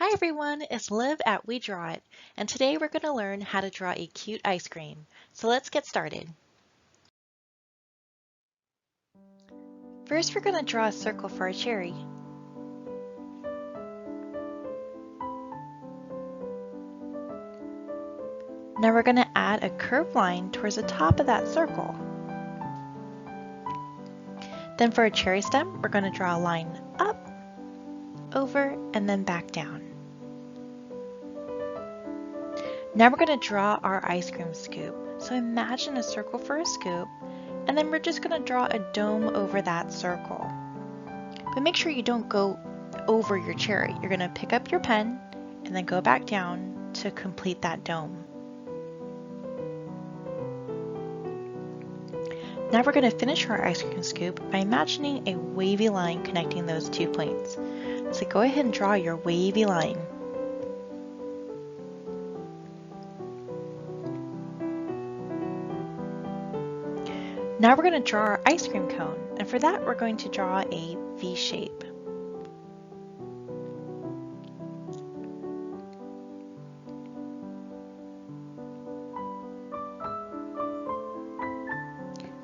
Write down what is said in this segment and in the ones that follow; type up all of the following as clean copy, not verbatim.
Hi everyone, it's Liv at We Draw It, and today we're going to learn how to draw a cute ice cream. So let's get started. First, we're going to draw a circle for a cherry. Now we're going to add a curved line towards the top of that circle. Then for a cherry stem, we're going to draw a line up, over, and then back down. Now we're going to draw our ice cream scoop. So imagine a circle for a scoop, and then we're just going to draw a dome over that circle. But make sure you don't go over your cherry. You're going to pick up your pen and then go back down to complete that dome. Now we're going to finish our ice cream scoop by imagining a wavy line connecting those 2 points. So go ahead and draw your wavy line. Now we're going to draw our ice cream cone, and for that we're going to draw a V shape.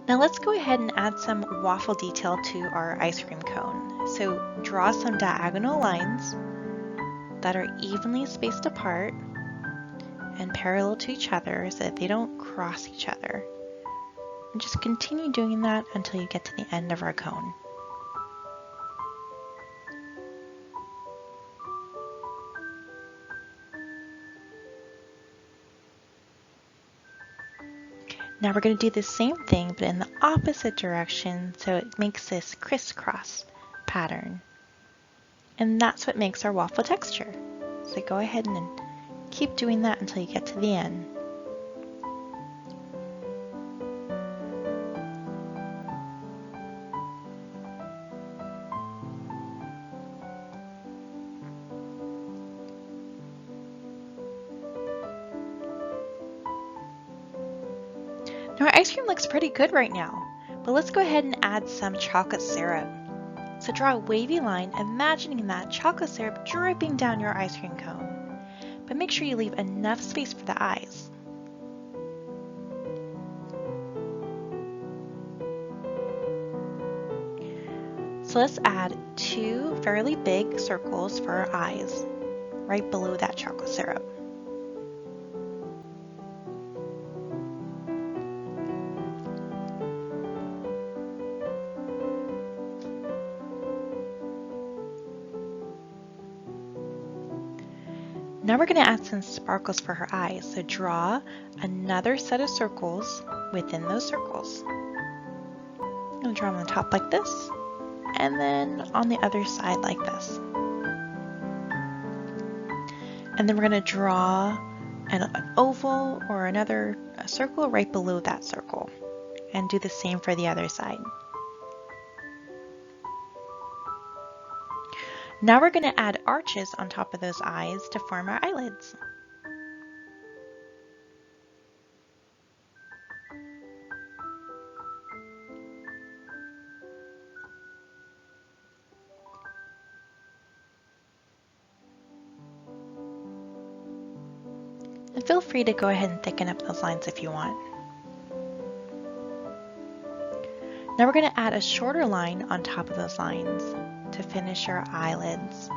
Now let's go ahead and add some waffle detail to our ice cream cone. So draw some diagonal lines that are evenly spaced apart and parallel to each other so that they don't cross each other. And just continue doing that until you get to the end of our cone. Now we're going to do the same thing but in the opposite direction so it makes this crisscross pattern. And that's what makes our waffle texture. So go ahead and keep doing that until you get to the end. Now our ice cream looks pretty good right now, but let's go ahead and add some chocolate syrup. So draw a wavy line, imagining that chocolate syrup dripping down your ice cream cone. But make sure you leave enough space for the eyes. So let's add 2 fairly big circles for our eyes, right below that chocolate syrup. Now we're going to add some sparkles for her eyes, so draw another set of circles within those circles. I'm going to draw them on the top like this, and then on the other side like this. And then we're going to draw an oval or another circle right below that circle, and do the same for the other side. Now we're going to add arches on top of those eyes to form our eyelids. And feel free to go ahead and thicken up those lines if you want. Now we're going to add a shorter line on top of those lines to finish our eyelids.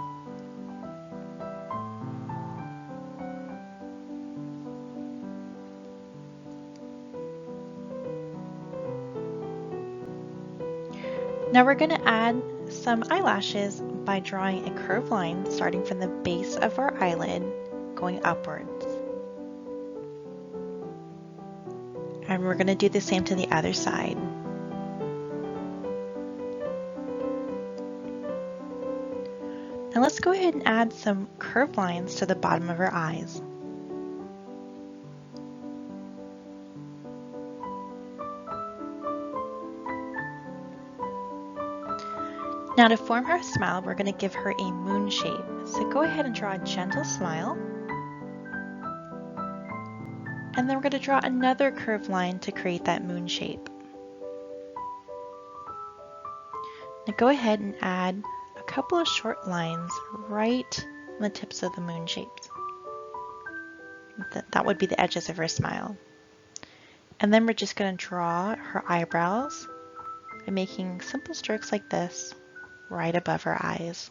Now we're going to add some eyelashes by drawing a curved line starting from the base of our eyelid going upwards. And we're going to do the same to the other side. Now let's go ahead and add some curved lines to the bottom of our eyes. Now to form her smile, we're going to give her a moon shape. So go ahead and draw a gentle smile. And then we're going to draw another curved line to create that moon shape. Now go ahead and add a couple of short lines right and the tips of the moon shapes. That would be the edges of her smile. And then we're just going to draw her eyebrows by making simple strokes like this right above her eyes.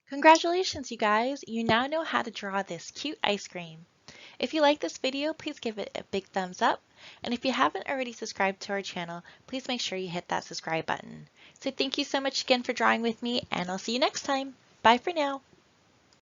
Congratulations, you guys! You now know how to draw this cute ice cream. If you like this video, please give it a big thumbs up. And if you haven't already subscribed to our channel, please make sure you hit that subscribe button. So thank you so much again for drawing with me, and I'll see you next time. Bye for now.